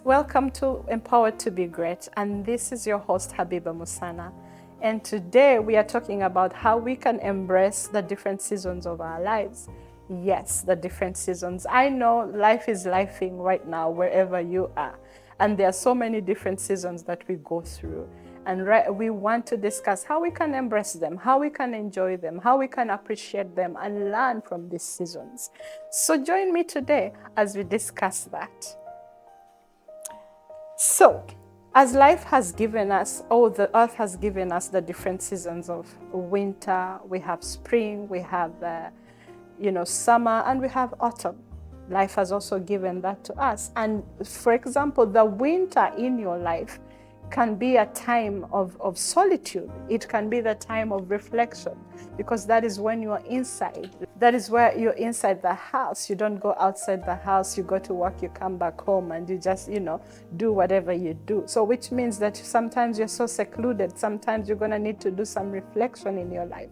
Welcome to Empowered to be Great, and this is your host Habiba Musana. And today we are talking about how we can embrace the different seasons of our lives. Yes, the different seasons. I know life is lifing right now wherever you are, and there are so many different seasons that we go through. And we want to discuss how we can embrace them, how we can enjoy them, how we can appreciate them and learn from these seasons. So join me today as we discuss that. So, as life has given us, the earth has given us the different seasons of winter, we have spring, we have, summer, and we have autumn. Life has also given that to us. And for example, the winter in your life can be a time of solitude. It can be the time of reflection, because that is when you are inside. That is where you're inside the house. You don't go outside the house. You go to work, you come back home, and you just, do whatever you do. So which means that sometimes you're so secluded. Sometimes you're going to need to do some reflection in your life.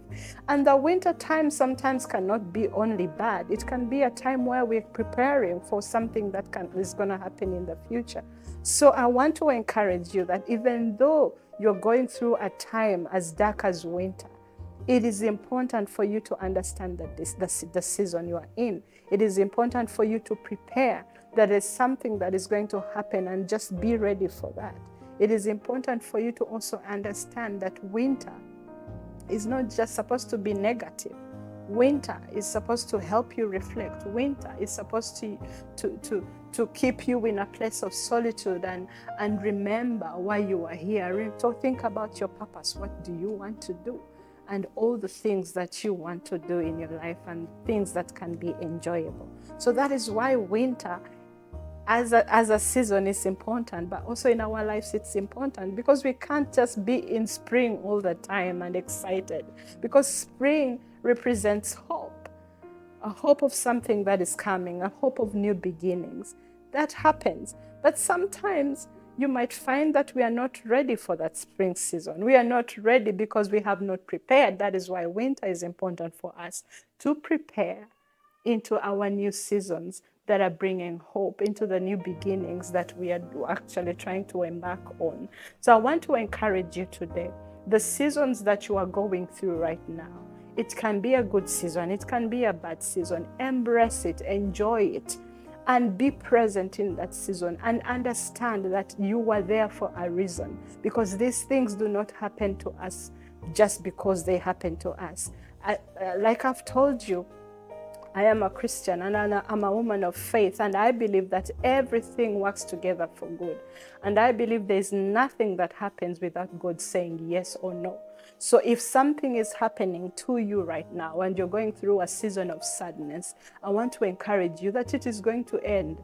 And the winter time sometimes cannot be only bad. It can be a time where we're preparing for something that is going to happen in the future. So I want to encourage you that even though you're going through a time as dark as winter, it is important for you to understand that the season you are in. It is important for you to prepare that there's something that is going to happen, and just be ready for that. It is important for you to also understand that winter is not just supposed to be negative. Winter is supposed to help you reflect. Winter is supposed to keep you in a place of solitude and remember why you are here. So think about your purpose. What do you want to do? And all the things that you want to do in your life, and things that can be enjoyable. So that is why winter as a season is important, but also in our lives it's important, because we can't just be in spring all the time and excited, because spring represents hope, a hope of something that is coming, a hope of new beginnings. That happens. But sometimes you might find that we are not ready for that spring season. We are not ready because we have not prepared. That is why winter is important for us, to prepare into our new seasons that are bringing hope, into the new beginnings that we are actually trying to embark on. So I want to encourage you today, the seasons that you are going through right now, it can be a good season, it can be a bad season. Embrace it, enjoy it, and be present in that season, and understand that you are there for a reason, because these things do not happen to us just because they happen to us. Like I've told you, I am a Christian, and I'm a woman of faith, and I believe that everything works together for good. And I believe there's nothing that happens without God saying yes or no. So if something is happening to you right now and you're going through a season of sadness, I want to encourage you that it is going to end.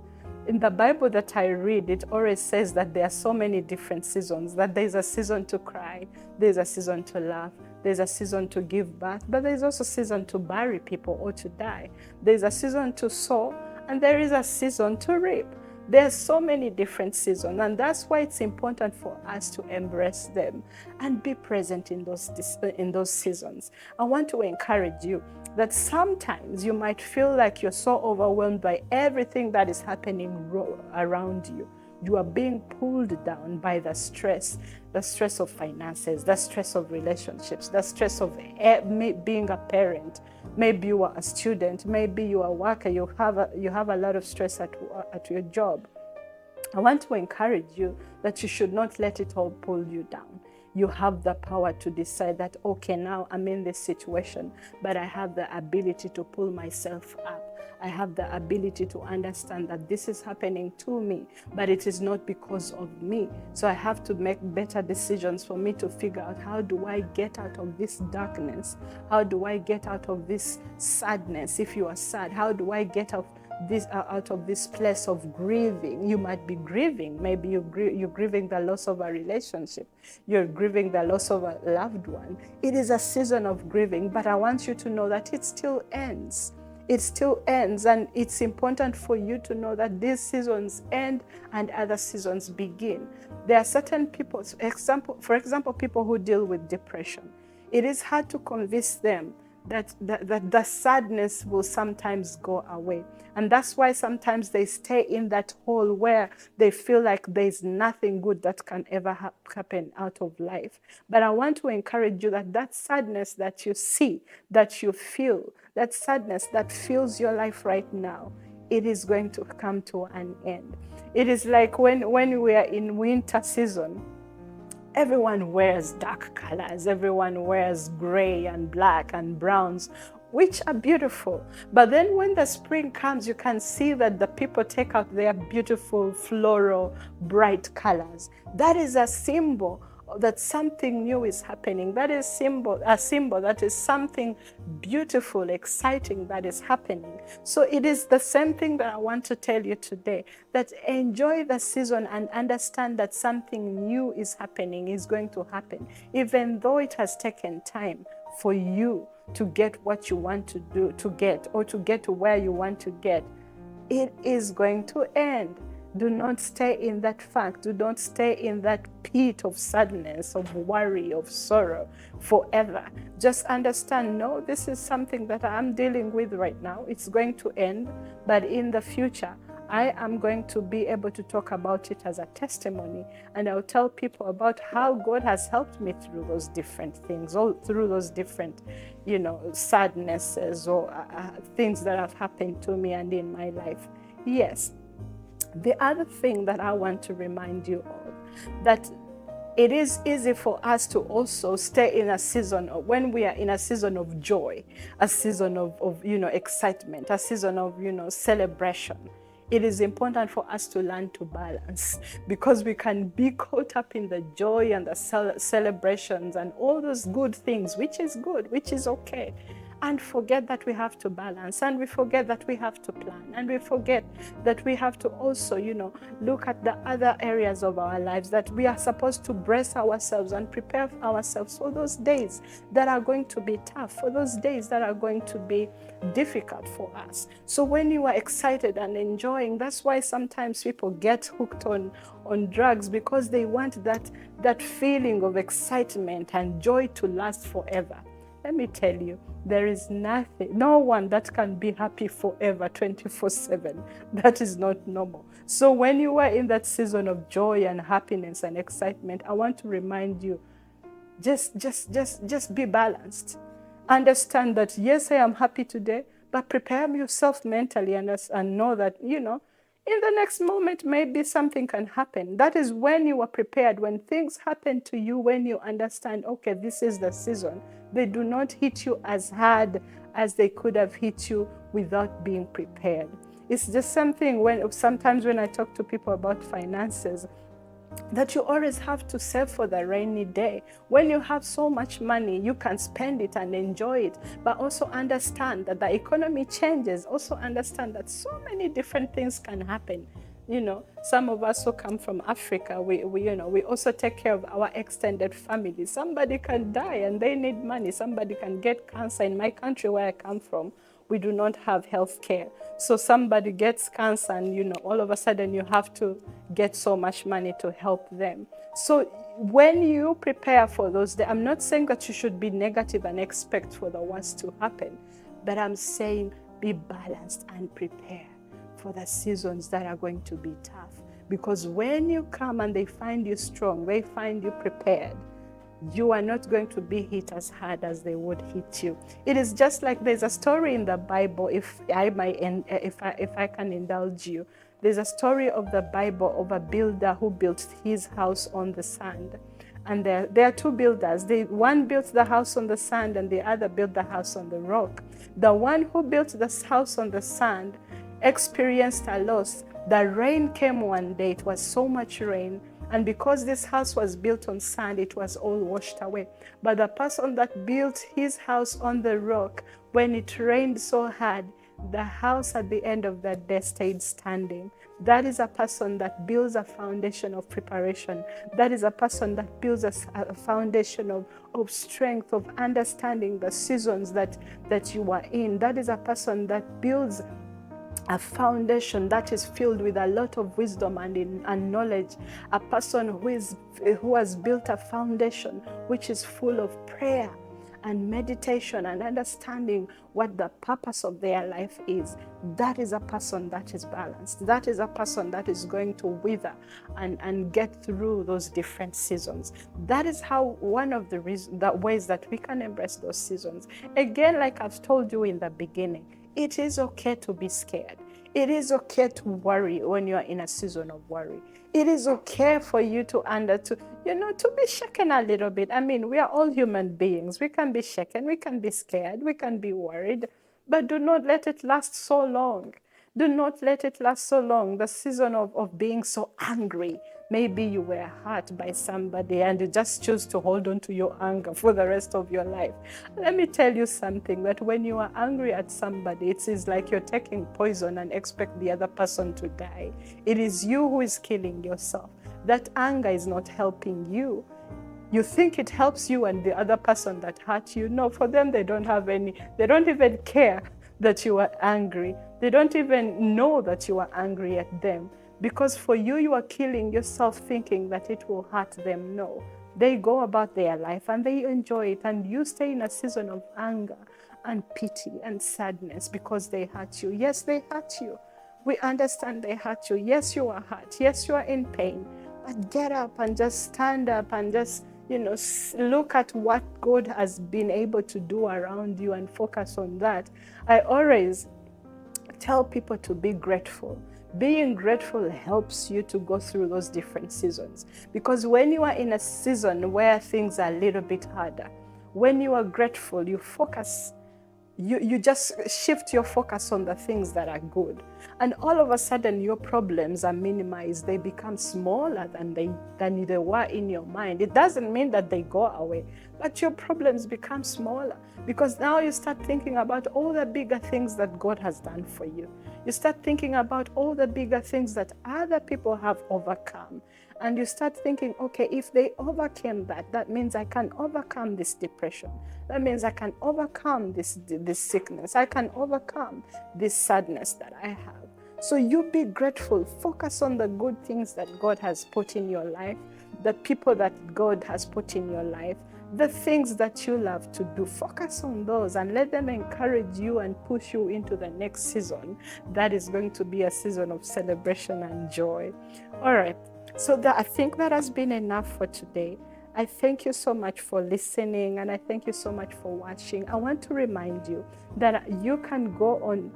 In the Bible that I read, it always says that there are so many different seasons, that there's a season to cry, there's a season to laugh, there's a season to give birth, but there's also a season to bury people or to die. There's a season to sow, and there is a season to reap. There's so many different seasons, and that's why it's important for us to embrace them and be present in those seasons. I want to encourage you that sometimes you might feel like you're so overwhelmed by everything that is happening around you. You are being pulled down by the stress of finances, the stress of relationships, the stress of being a parent. Maybe you are a student, maybe you are a worker, you have a lot of stress at your job. I want to encourage you that you should not let it all pull you down. You have the power to decide that, okay, now I'm in this situation, but I have the ability to pull myself up. I have the ability to understand that this is happening to me, but it is not because of me. So I have to make better decisions for me to figure out, how do I get out of this darkness? How do I get out of this sadness? If you are sad, how do I get out of this place of grieving? You might be grieving. Maybe you're grieving the loss of a relationship. You're grieving the loss of a loved one. It is a season of grieving, but I want you to know that it still ends. It still ends, and it's important for you to know that these seasons end and other seasons begin. There are certain people, for example, people who deal with depression. It is hard to convince them that the sadness will sometimes go away. And that's why sometimes they stay in that hole where they feel like there's nothing good that can ever happen out of life. But I want to encourage you that that sadness that you see, that you feel, that sadness that fills your life right now, it is going to come to an end. It is like when we are in winter season, everyone wears dark colors, everyone wears gray and black and browns, which are beautiful. But then when the spring comes, you can see that the people take out their beautiful floral, bright colors. That is a symbol that something new is happening. That is a symbol that is something beautiful, exciting that is happening. So it is the same thing that I want to tell you today, that enjoy the season and understand that something new is happening, is going to happen, even though it has taken time for you to get what you want to do, to get, or to get to where you want to get. It is going to end. Do not stay in that fact. Do not stay in that pit of sadness, of worry, of sorrow forever. Just understand, no, this is something that I'm dealing with right now. It's going to end, but in the future, I am going to be able to talk about it as a testimony, and I'll tell people about how God has helped me through those different things, all through those different, sadnesses or things that have happened to me and in my life. Yes. The other thing that I want to remind you of, that it is easy for us to also stay in a season of, when we are in a season of joy, a season of excitement, a season of, celebration. It is important for us to learn to balance, because we can be caught up in the joy and the celebrations and all those good things, which is good, which is okay, and forget that we have to balance, and we forget that we have to plan, and we forget that we have to also, look at the other areas of our lives, that we are supposed to brace ourselves and prepare ourselves for those days that are going to be tough, for those days that are going to be difficult for us. So when you are excited and enjoying, that's why sometimes people get hooked on drugs, because they want that feeling of excitement and joy to last forever. Let me tell you, there is no one that can be happy forever 24/7. That is not normal. So when you are in that season of joy and happiness and excitement, I want to remind you, just be balanced. Understand that, yes, I am happy today, but prepare yourself mentally and know that, in the next moment, maybe something can happen. That is when you are prepared. When things happen to you, when you understand, okay, this is the season, they do not hit you as hard as they could have hit you without being prepared. It's just something sometimes when I talk to people about finances, that you always have to save for the rainy day. When you have so much money, you can spend it and enjoy it, but also understand that the economy changes. Also understand that so many different things can happen. Some of us who come from Africa, we also take care of our extended family. Somebody can die and they need money. Somebody can get cancer. In my country where I come from, we do not have health care. So somebody gets cancer and, all of a sudden you have to get so much money to help them. So when you prepare for those days, I'm not saying that you should be negative and expect for the worst to happen, but I'm saying be balanced and prepare for the seasons that are going to be tough. Because when you come and they find you strong, they find you prepared, you are not going to be hit as hard as they would hit you. It is just like there's a story in the Bible, if I can indulge you. There's a story of the Bible of a builder who built his house on the sand. And there are two builders. One built the house on the sand and the other built the house on the rock. The one who built the house on the sand experienced a loss. The rain came one day. It was so much rain. And because this house was built on sand, it was all washed away. But the person that built his house on the rock, when it rained so hard, the house at the end of that day stayed standing. That is a person that builds a foundation of preparation. That is a person that builds a foundation of strength, of understanding the seasons that you are in. That is a person that builds a foundation that is filled with a lot of wisdom and knowledge. A person who has built a foundation which is full of prayer and meditation and understanding what the purpose of their life is, that is a person that is balanced. That is a person that is going to wither and get through those different seasons. That is how one of the ways that we can embrace those seasons. Again, like I've told you in the beginning, it is okay to be scared. It is okay to worry when you are in a season of worry. It is okay for you to be shaken a little bit. I mean, we are all human beings. We can be shaken, we can be scared, we can be worried, but do not let it last so long. Do not let it last so long. The season of being so angry. Maybe you were hurt by somebody and you just choose to hold on to your anger for the rest of your life. Let me tell you something, that when you are angry at somebody, it is like you're taking poison and expect the other person to die. It is you who is killing yourself. That anger is not helping you. You think it helps you and the other person that hurt you. No, for them, they don't even care that you are angry. They don't even know that you are angry at them. Because for you, you are killing yourself thinking that it will hurt them. No, they go about their life and they enjoy it, and you stay in a season of anger and pity and sadness because they hurt you. Yes, they hurt you. We understand they hurt you. Yes, you are hurt. Yes, you are in pain. But get up and just stand up and just, look at what God has been able to do around you and focus on that. I always tell people to be grateful. Being grateful helps you to go through those different seasons. Because when you are in a season where things are a little bit harder, when you are grateful, you focus. You just shift your focus on the things that are good. And all of a sudden, your problems are minimized. They become smaller than they were in your mind. It doesn't mean that they go away, but your problems become smaller because now you start thinking about all the bigger things that God has done for you. You start thinking about all the bigger things that other people have overcome. And you start thinking, okay, if they overcame that, that means I can overcome this depression. That means I can overcome this sickness. I can overcome this sadness that I have. So you be grateful. Focus on the good things that God has put in your life, the people that God has put in your life, the things that you love to do. Focus on those and let them encourage you and push you into the next season. That is going to be a season of celebration and joy. All right. So I think that has been enough for today. I thank you so much for listening, and I thank you so much for watching. I want to remind you that you can go on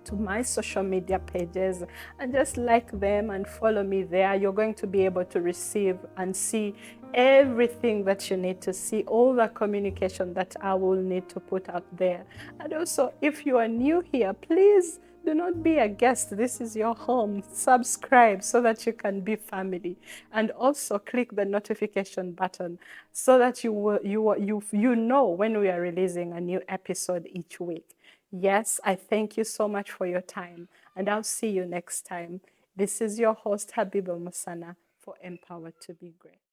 to my social media pages and just like them and follow me there. You're going to be able to receive and see everything that you need to see, all the communication that I will need to put out there. And also, if you are new here, please do not be a guest. This is your home. Subscribe so that you can be family. And also click the notification button so that you know when we are releasing a new episode each week. Yes, I thank you so much for your time, and I'll see you next time. This is your host, Habiba Musana, for Empowered to Be Great.